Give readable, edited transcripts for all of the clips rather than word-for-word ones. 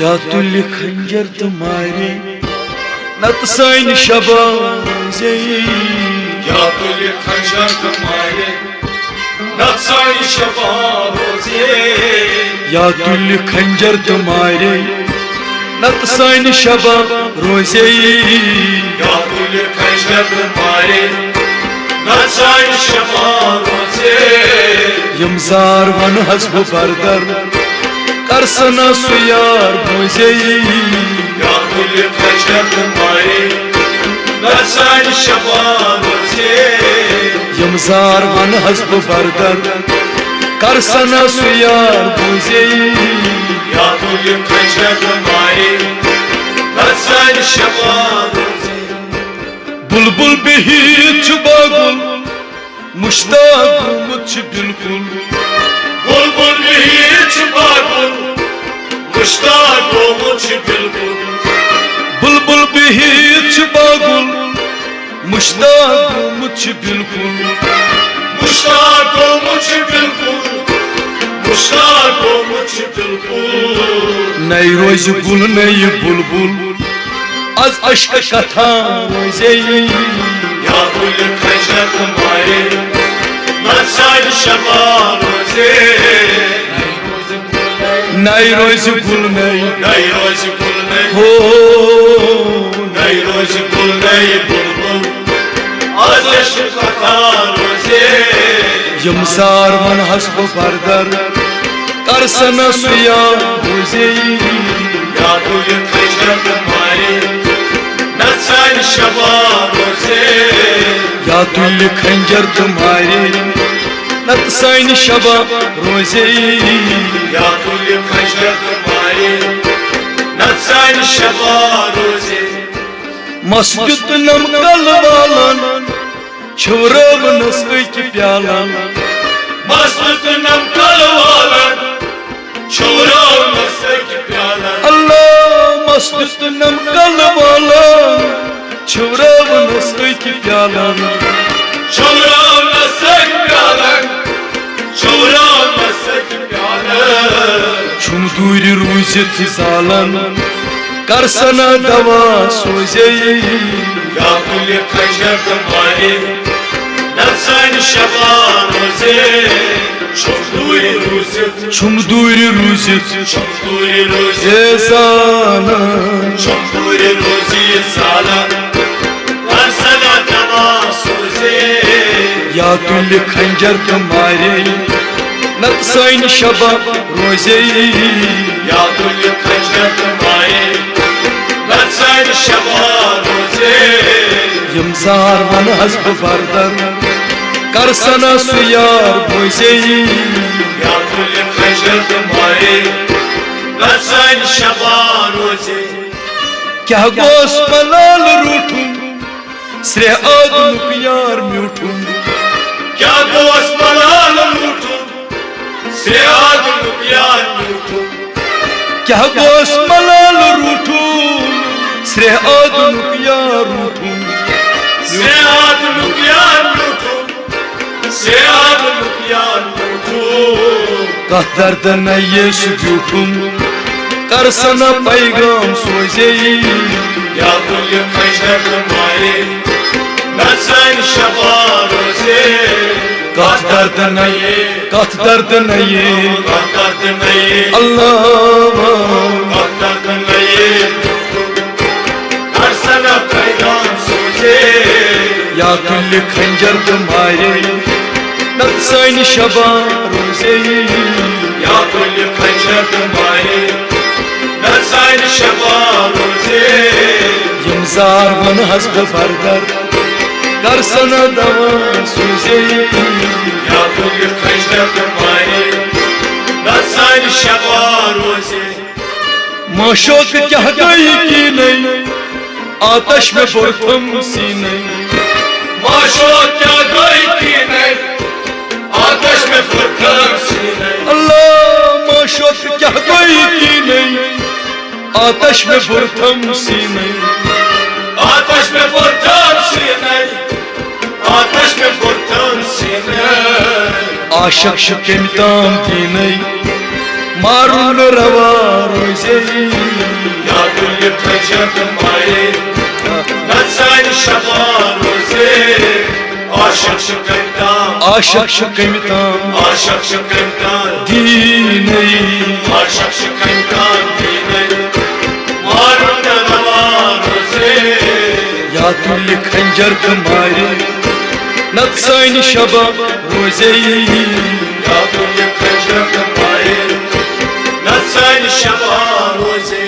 या तुल खंजर तुम्हारे नत सान शबाज़े या तुल खंजर तुम्हारे नत सान शबाज़े या तुल खंजर तुम्हारे नत सान शबाज़े या तुल खंजर तुम्हारे नत सान शबाज़े यमजार वन हस्ब बरदर करसना सुयार मुझे या तुल खंजर तुम्हारे नत सान शबाज़े यमजार वन हस्ब बरदर करसना सुयार मुझे या तुल खंजर तुम्हारे नत सान शबाज़े बुलबुल बिहीच बागुल मुश्ताक मुझ बिल्कुल बुलबुल बिहीच बागुल मुश्ताक मुझ बिल्कुल बुलबुल बिहीच बागुल मुश्ताक मुझ बिल्कुल मुश्ताक मुझ बिल्कुल मुश्ताक मुझ बिल्कुल नई रोज गुल नई बुलबुल आज अश्क कथा रोजे या तुल खंजर तुम्हारे नत सान शबाज़े नई रोज गुल नई नई रोज गुल नई हो नई रोज गुल नई बुलबुल आज अश्क कथा रोजे यमजार वन हस्ब बरदर करसना सुयार मुझे या तुल खंजर तुम्हारे नत सान शबाज़े या तुल खंजर तुम्हारे नत सान शबाज़े या तुल खंजर तुम्हारे नत सान शबाज़े मस्जिद नम कल वालन छुरवनस एक प्यालन मस्जिद नम कल वालन छुरवनस एक प्यालन अल्लाह मस्जिद नम कल वालन छुरवनस एक प्यालन छुरवनस एक प्यालन छुरवनस एक प्यालन छुम दूर रूजित जालन करसना दवा सोजे या तुल खंजर तुम्हारे नत सान शबाज़े छुम दूर रूजित जालन छुमदूर रोजी सालन करसना दवा सोजे या तुल खंजर तुम्हारे नत सान शबाज़े या तुल खंजर तुम्हारे नत सान शबाज़े यमजार वन हस्ब बरदर करसना सुयार मुझे या तुल खंजर तुम्हारे नत सान शबाज़े क्या गोस मलाल रूठूं श्रे आदनुक यार म्यूठूं क्या गोस मलाल रूठूं श्रे आदनुक यार म्यूठूं क्या गोस मलाल रूठूं श्रे आदनुक यार रूठूं श्रे आदनुक यार म्यूठूं श्रे आदनुक यार म्यूठूं कह दर्द न ये सुजूठूं करसना पैगाम सोजे या तुल खंजर तुम्हारे नत सान शबाज़े कह दर्द न ये कह दर्द न ये दर्द नहीं अल्लाह दर्द नहीं करसना पैगाम सोजे या तुल खंजर तुम्हारे नत सान शबाज़े या तुल खंजर तुम्हारे नत सान शबाज़े यमजार वन हस्ब बरदर करसना दवा सोजे या तुल खंजर तुम्हारे नत सान शबाज़े माशोक क्या गई की नहीं आतश में बुरथम सी नहीं माशो क्या गई की नहीं आतश में बुरथम सी नहीं अल्लाह माशोक क्या गई की नहीं आतश में बुरथम सी नहीं आतश में बुरथम सी नहीं आतश में बुरथम सी नहीं आशक शकेम दाम की नहीं मारून रवा रोजे या गुल खंजर मारे नचान शबा रोजे आशक शकमतान आशक शकमतान आशक शकमतान दीनई आशक शकमतान दीनई मारून रवा रोजे या तुल खंजर मारे नचान शबा रोजे या गुल खंजर मारे नचान शबा रोजे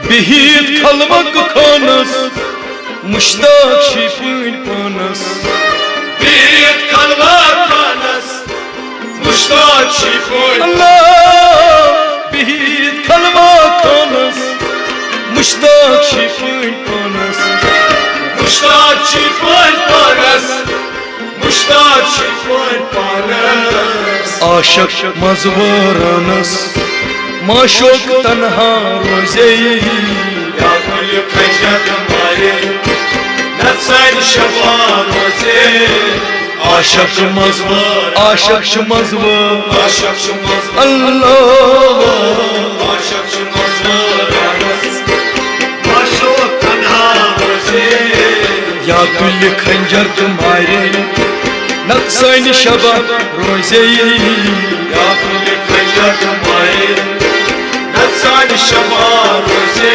बिहित खलमक खानस मुश्ताक शिपुन पानस बिहित खलमक खानस मुश्ताक शिपुन अल्लाह बिहित खलमक खानस मुश्ताक शिपुन पानस मुश्ताक शिपुन पानस मुश्ताक शिपुन पानस आशक मजवरानस माशोक तन्हा रोजे या गुल खंजर मारे नचान शबा रोजे आशक मजवर आशक मजवर आशक मजवर अल्लाह आशक मजवर माशोक तन्हा रोजे या तुल खंजर तुम्हारे नक्सान शबा रोजे या गुल खंजर मारे नचान शबा रोजे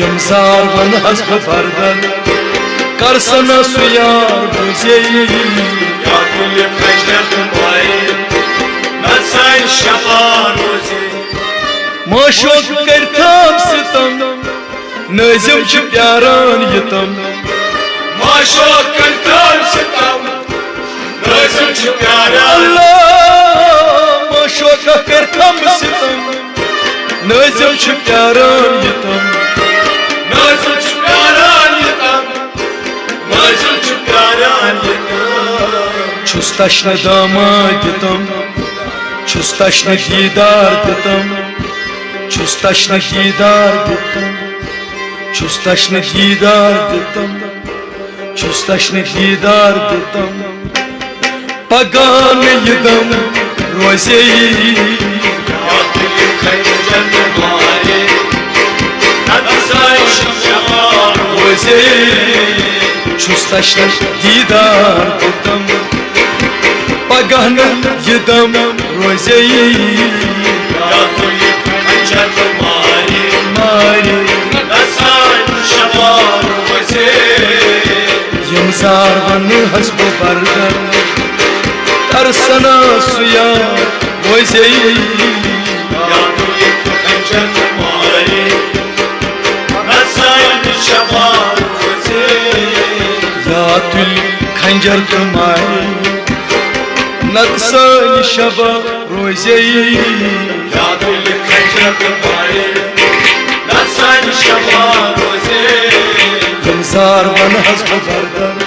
यमजार वन हस्ब बर्दन करसना सुयार रोजे या गुल खंजर मारे नचान शबा रोजे माशोक करताम सितम नज़म च प्यारान यतम माशोक करताम सितम नज़म च प्यारान अल्लाह माशोक करताम सितम नज़म च प्यारान यतम नज़म च प्यारान यतम नज़म च प्यारान यतम छुस तश्न दामाद यतम छुस तश्न दीदार दितम छुस तश्न दीदार दितम छुस तश्न दीदार दितम छुस तश्न दीदार दितम पगान यदम रोजे या गुल खंजर मारे नचान शबा रोजे छुस तश्न दीदार दितम पगान यदम रोजे या गुल खंजर मारे मारे नचान शबा रोजे यमजार वन हस्ब बर्दन करसना सुया रोजे या गुल खंजर मारे नचान शबा रोजे या तुल खंजर तुम्हारे नक्सान शबा रोजे या गुल खंजर मारे नचान शबा रोजे यमजार वन हस्ब बर्दन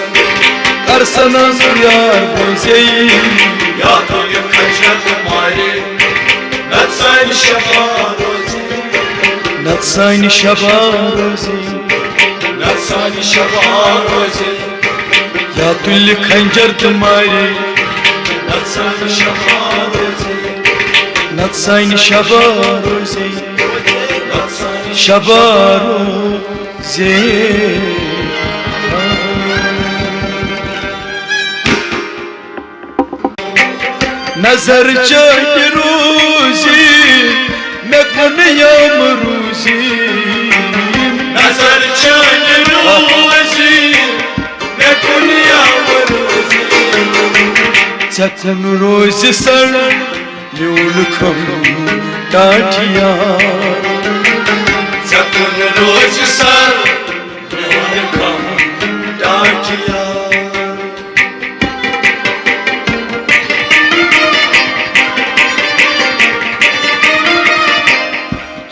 करसना सुया रोजे या गुल खंजर मारे नचान शबा रोजे नक्सान शबा रोजे नचान शबा रोजे या तुल खंजर तुम्हारे नचान शबा रोजे नक्सान शबा रोजे नचान शबा रोजे नजर चाहे रोजी मैं कौन याम रोजी नजर चान रोजी मैं कुनिया रोजी चकन रोज सर ल्यूल खम टाटिया जकुन रोज सर न्यून कम डाटिया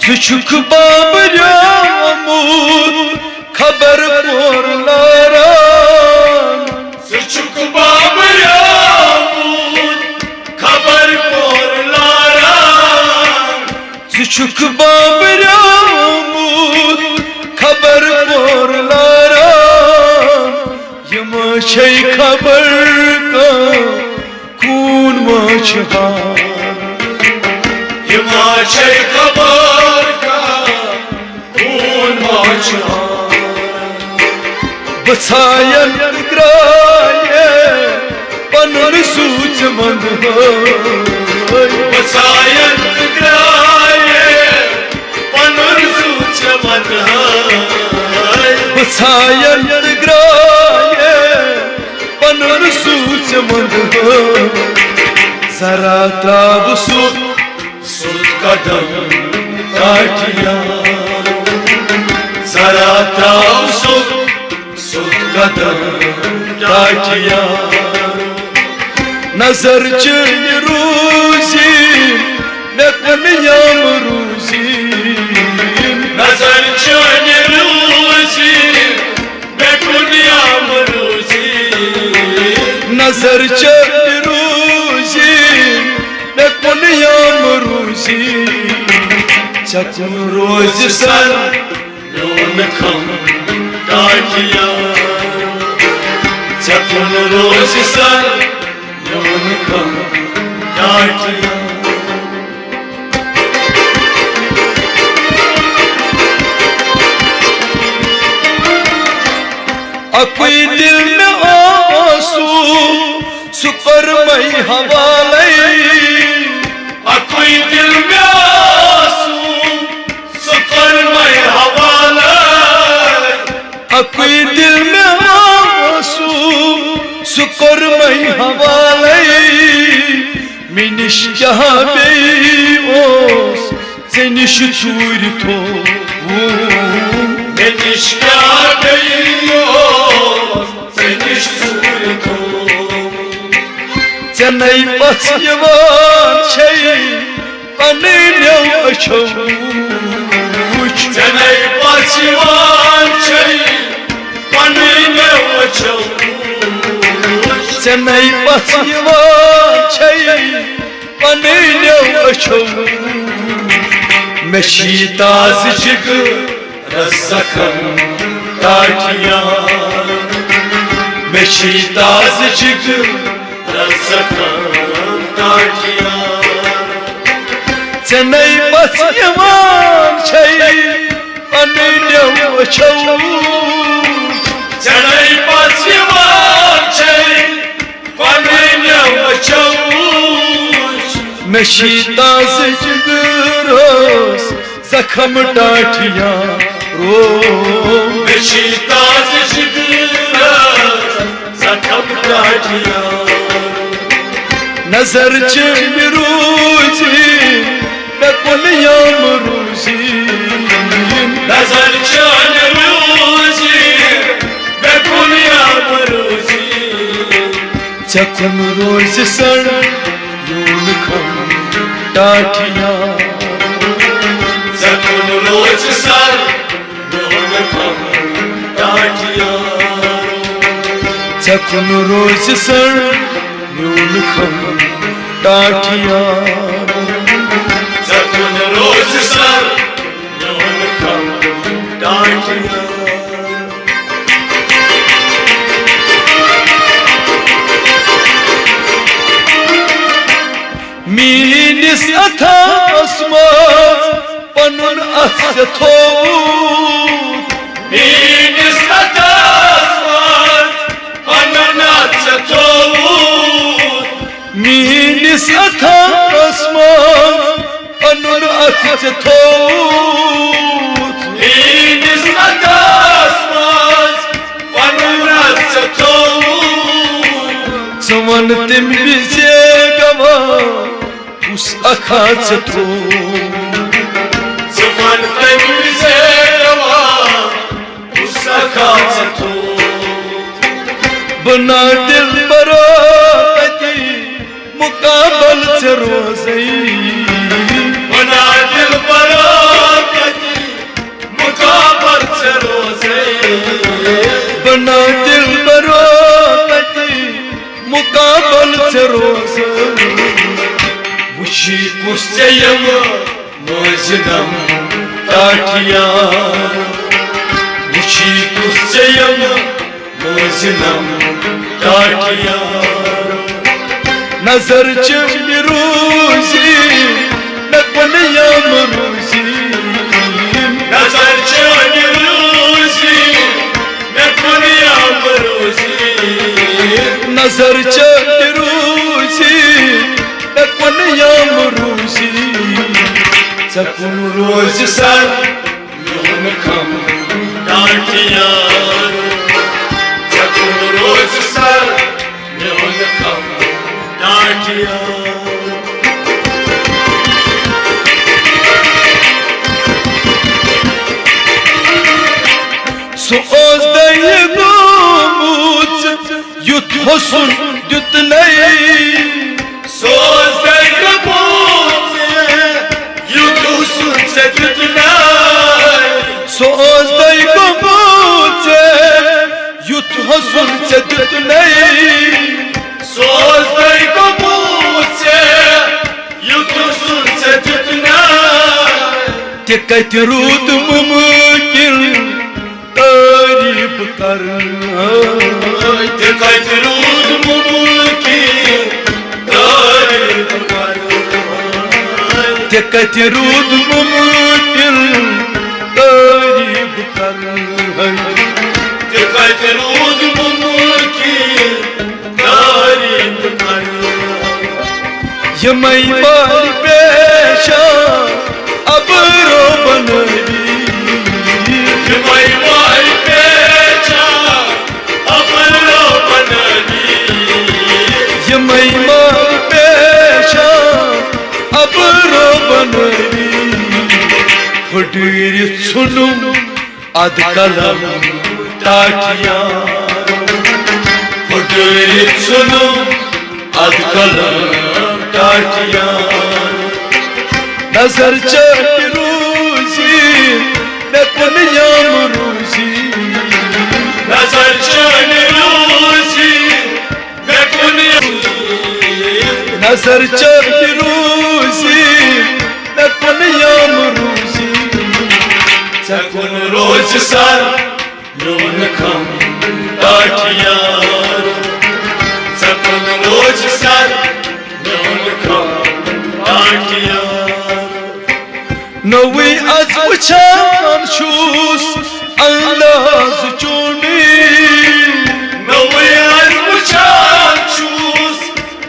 सुछुक बाबरा मूद खबर पोर लारान सुचुक बाबरा खबर पोर लारा सुछुक बाबरा मूद खबर पोर लारान यमा छै खबर का खून मछहा यमा छै खबर का खून माचा बसायन ग्राये पनुर सूच मंद बसायन ग्राये पनुर सूच मंद बसायन ग्राये पनुर सूच मंद जरा त्राव सुत कदम काटिया जरा त्राव सुत कदम काटिया नजर चन रूजी मैं कुनियाम रूजी नजर चन रूजी मैं कुनियाम रूजी नजर चन रूजी मैं कुनियाम रूजी चकन रोज सर यून खम काटिया चकन रोज सर यून खम काटिया अकोई दिल में आंसू सुकर मई हवाले अकोई दिल में आंसू सुकर मई हवाले अकोई दिल में आंसू सुकर मई हवाले मिनिश जहां बे ओस सेनिश चूर थो मिनिश क्या गई सेनिश चूर थो चनई पछयवान छै पनेन्यो अछो चनई पछयवान छै पनेन्यो अछो चनई पछयवान छै पनेन्यो अछो मशीताज जिग रसखम काटिया मशीताज जिग रसखम काटिया चनई पछयवान छै पनेन्यो अछो चनई पछयवान छै पनेन्यो अछो मशीताज जिग रोस जखम टाठिया रो मशीताज जिग जखम टाठिया नजर चन रूजी मैं कुनियाम रूजी नजर चन रूजी मैं कुनियाम रूजी चकन रोज सर यून खम टाठिया चकन रोज सर यून खम टाठिया चकन रोज सर यून खम टाठिया चकन रोज सर यून खम टाठिया मीनिस अथास पनुन अथ थोत मीनिस अथास पनुन अथ थोत मीनिस अथास पनुन अथ थोत मीनिस अथास पनुन अथ थोत चवन तिम बिजे गवा उस अखाच थो चवन तिम बिजे गवा उस अखाच थो बना दिल बराती मुकाबल से रोज़ई बना दिल बराती मुकाबल से रोज़ई बना दिल बराती मुकाबल से रोज़ई वशी कुस्यम मजदम टाटिया वशी कुस्यम मजदम टाटिया नजर चन रूजी نکنیم روزی نظر چون روزی نکنیم روزی نظر چند روزی نکنیم روزی سکون روز سر میون کم دارتیار سکون روز سر میون کم دارتیار سوز دیگموت یوت حسن یوت نی سوز دیگموت یوت حسن سکت نی سوز دیگموت یوت حسن یوت نی سوز دیگموت یوت حسن سکت نی تکت رود ممکن تعریف کر تکت رود ممکن تعریف کر تکت رود ممکن تعریف کر تکت رود ممکن تعریف کر یمای مال پیشا ابرو بنوی یمای مال پیشا ابرو بنوی یمای مال پیشا ابرو بنوی خدیر سنم اد کلم تاکیا خدیر سنم اد کلم تاکیا نظر چند روزی نکنیم روزی نظر چون روزی نکنیم نظر چند روزی نکنیم روزی سکون روز سر میون کم دارتیار سکون روز سر میون کم دارتیار نوی از بچان شوس انداز چونی نوی از بچان چوز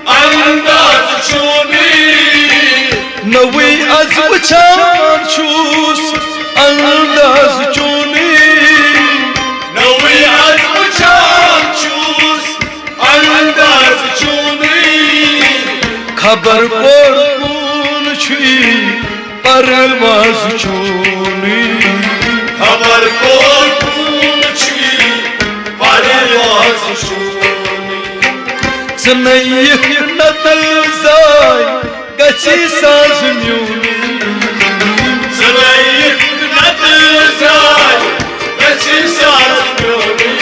انداز چونی نوی از بچان شوس انداز چونی نوی از بچان چوز انداز چونی خبر پرکون چی پرواز چونی خبر پرکوچی پرواز چونی سنیه نتل زای گچی ساز میونی زنایق نتزای بچی ساز میونی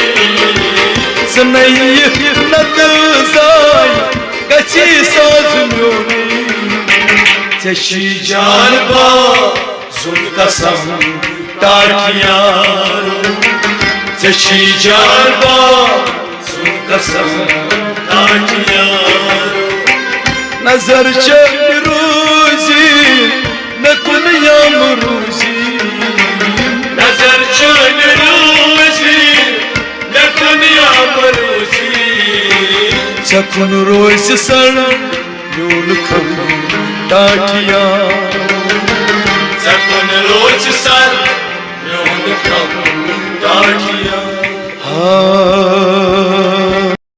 سنیه نتل زای گچی ساز میونی چشی جان با زل قسم دارتیارو چشی جان با زل قسم دارتیارو نظر چند روزی نکنیم روزی نظر چون روزی نکنیم روزی سکون روز سر یون کم داکیا